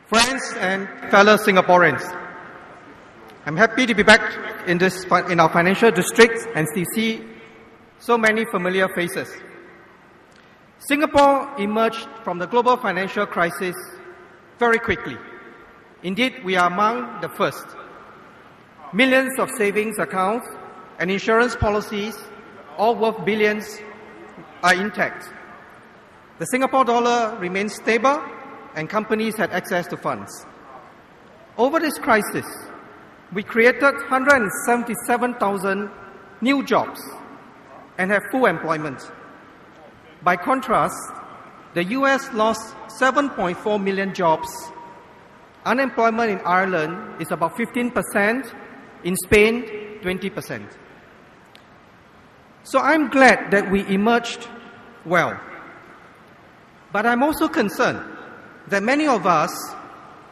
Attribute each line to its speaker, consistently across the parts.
Speaker 1: Friends and fellow Singaporeans, I'm happy to be back in our financial district and to see so many familiar faces. Singapore emerged from the global financial crisis very quickly. Indeed, we are among the first. Millions of savings accounts and insurance policies, all worth billions, are intact. The Singapore dollar remains stable and companies had access to funds. Over this crisis, we created 177,000 new jobs and have full employment. By contrast, the US lost 7.4 million jobs. Unemployment in Ireland is about 15%, in Spain, 20%. So I'm glad that we emerged well. But I'm also concerned that many of us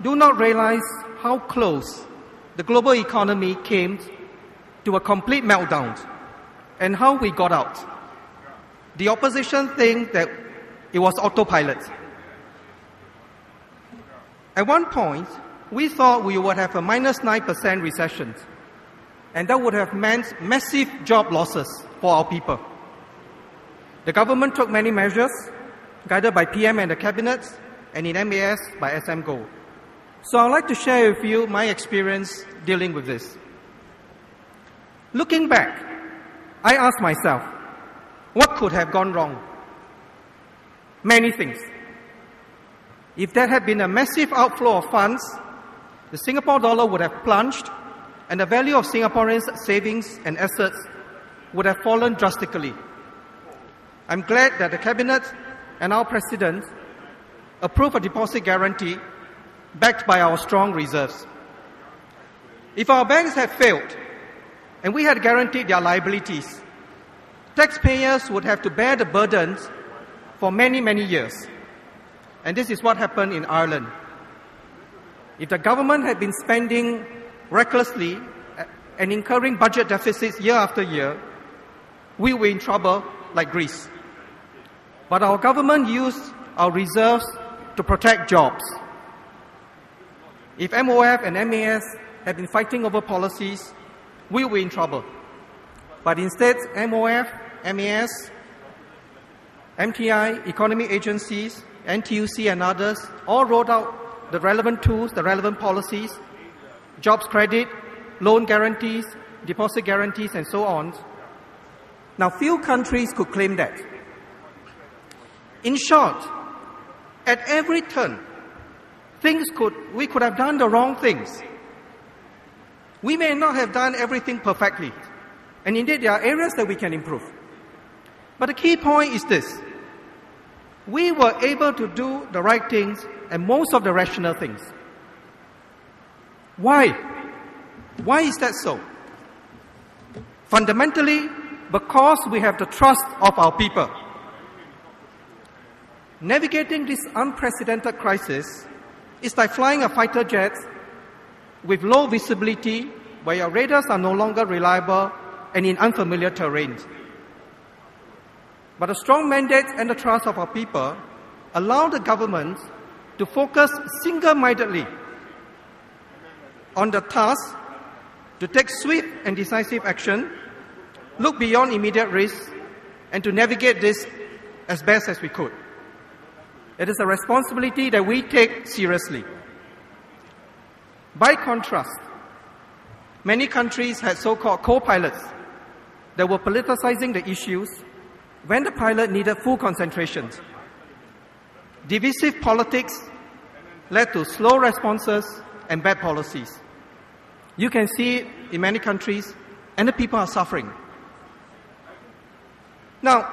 Speaker 1: do not realize how close the global economy came to a complete meltdown and how we got out. The opposition think that it was autopilot. At one point, we thought we would have a -9% recession, and that would have meant massive job losses for our people. The government took many measures, guided by PM and the Cabinet, and in MAS by SM Gold. So I'd like to share with you my experience dealing with this. Looking back, I asked myself, what could have gone wrong? Many things. If there had been a massive outflow of funds, the Singapore dollar would have plunged and the value of Singaporeans' savings and assets would have fallen drastically. I'm glad that the Cabinet and our President approved a deposit guarantee backed by our strong reserves. If our banks had failed and we had guaranteed their liabilities, taxpayers would have to bear the burdens for many, many years. And this is what happened in Ireland. If the government had been spending recklessly and incurring budget deficits year after year, we were in trouble like Greece. But our government used our reserves to protect jobs. If MOF and MAS had been fighting over policies, we were in trouble. But instead, MOF, MAS, MTI, economy agencies, NTUC and others all rolled out the relevant tools, the relevant policies, jobs credit, loan guarantees, deposit guarantees, and so on. Now, few countries could claim that. In short, at every turn, we could have done the wrong things. We may not have done everything perfectly, and indeed there are areas that we can improve. But the key point is this: we were able to do the right things and most of the rational things. Why? Why is that so? Fundamentally, because we have the trust of our people. Navigating this unprecedented crisis is like flying a fighter jet with low visibility, where your radars are no longer reliable and in unfamiliar terrain. But a strong mandate and the trust of our people allow the government to focus single-mindedly on the task to take swift and decisive action, look beyond immediate risks, and to navigate this as best as we could. It is a responsibility that we take seriously. By contrast, many countries had so-called co-pilots that were politicizing the issues when the pilot needed full concentration. Divisive politics led to slow responses and bad policies. You can see it in many countries, and the people are suffering. Now,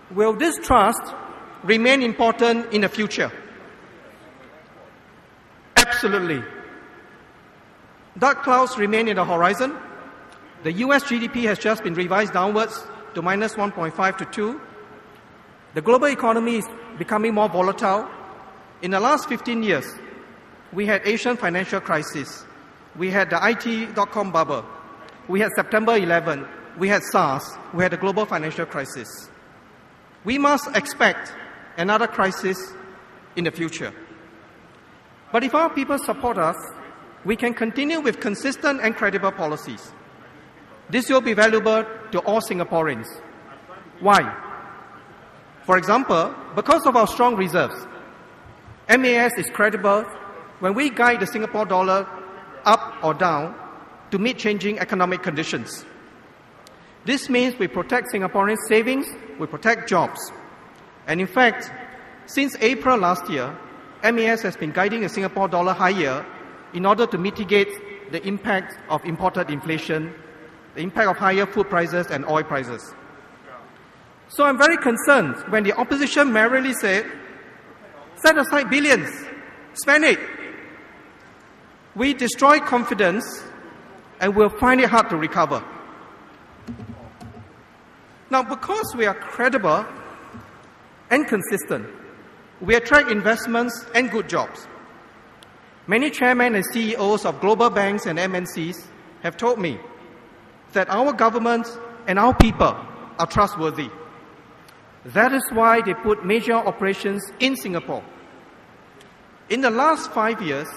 Speaker 1: will this trust remain important in the future? Absolutely. Dark clouds remain in the horizon. The US GDP has just been revised downwards to -1.5 to 2. The global economy is becoming more volatile. In the last 15 years, we had Asian financial crisis. We had the IT.com bubble. We had September 11. We had SARS. We had the global financial crisis. We must expect another crisis in the future. But if our people support us, we can continue with consistent and credible policies. This will be valuable to all Singaporeans. Why? For example, because of our strong reserves, MAS is credible when we guide the Singapore dollar up or down to meet changing economic conditions. This means we protect Singaporeans' savings, we protect jobs. And in fact, since April last year, MAS has been guiding the Singapore dollar higher in order to mitigate the impact of imported inflation, the impact of higher food prices and oil prices. So I'm very concerned when the opposition merrily said, set aside billions, spend it. We destroy confidence and we'll find it hard to recover. Now, because we are credible and consistent, we attract investments and good jobs. Many chairmen and CEOs of global banks and MNCs have told me that our government and our people are trustworthy. That is why they put major operations in Singapore. In the last 5 years,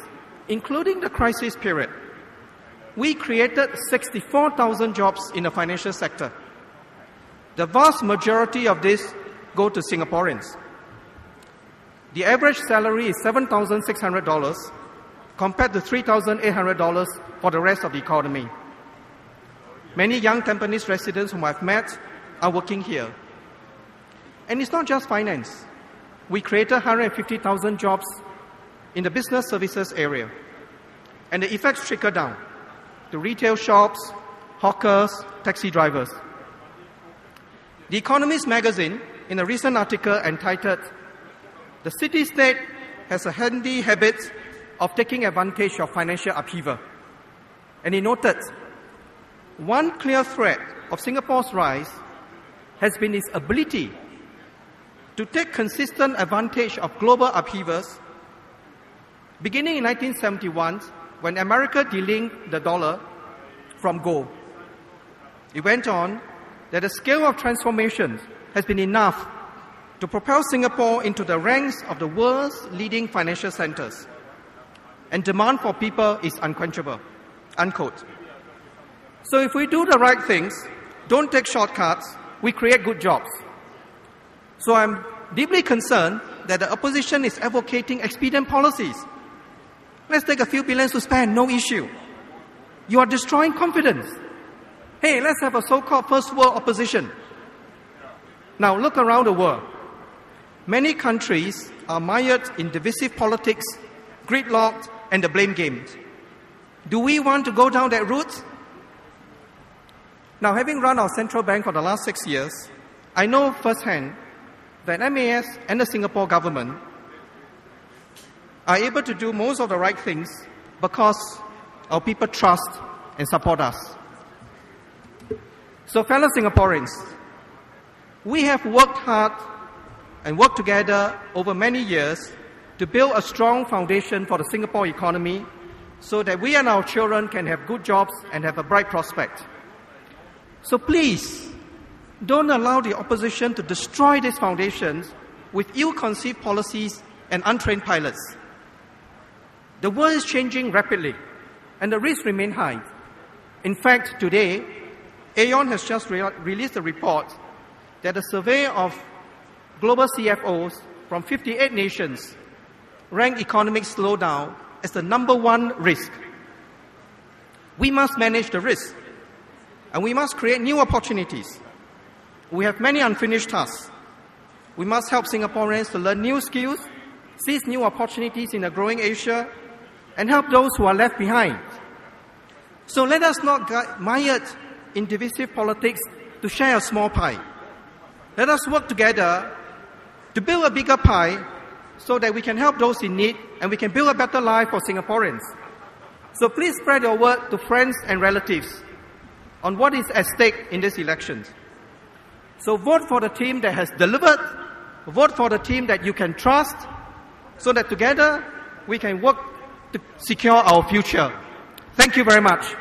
Speaker 1: including the crisis period, we created 64,000 jobs in the financial sector. The vast majority of this go to Singaporeans. The average salary is $7,600 compared to $3,800 for the rest of the economy. Many young Tampines residents whom I've met are working here. And it's not just finance. We created 150,000 jobs in the business services area. And the effects trickle down to retail shops, hawkers, taxi drivers. The Economist magazine, in a recent article entitled, "The City-State has a handy habit of taking advantage of financial upheaval." And he noted, one clear thread of Singapore's rise has been its ability to take consistent advantage of global upheavals, beginning in 1971, when America delinked the dollar from gold. It went on that the scale of transformation has been enough to propel Singapore into the ranks of the world's leading financial centers. And demand for people is unquenchable, unquote. So if we do the right things, don't take shortcuts, we create good jobs. So I'm deeply concerned that the opposition is advocating expedient policies. Let's take a few billions to spend, no issue. You are destroying confidence. Hey, let's have a so-called first world opposition. Now look around the world. Many countries are mired in divisive politics, gridlocked, and the blame games. Do we want to go down that route? Now, having run our central bank for the last 6 years, I know firsthand that MAS and the Singapore government are able to do most of the right things because our people trust and support us. So, fellow Singaporeans, we have worked hard and worked together over many years to build a strong foundation for the Singapore economy so that we and our children can have good jobs and have a bright prospect. So please, don't allow the opposition to destroy these foundations with ill-conceived policies and untrained pilots. The world is changing rapidly, and the risks remain high. In fact, today, Aon has just released a report that a survey of global CFOs from 58 nations ranked economic slowdown as the #1 risk. We must manage the risk, and we must create new opportunities. We have many unfinished tasks. We must help Singaporeans to learn new skills, seize new opportunities in a growing Asia, and help those who are left behind. So let us not get mired in divisive politics to share a small pie. Let us work together to build a bigger pie so that we can help those in need and we can build a better life for Singaporeans. So please spread your word to friends and relatives on what is at stake in these elections. So vote for the team that has delivered, vote for the team that you can trust, so that together we can work to secure our future. Thank you very much.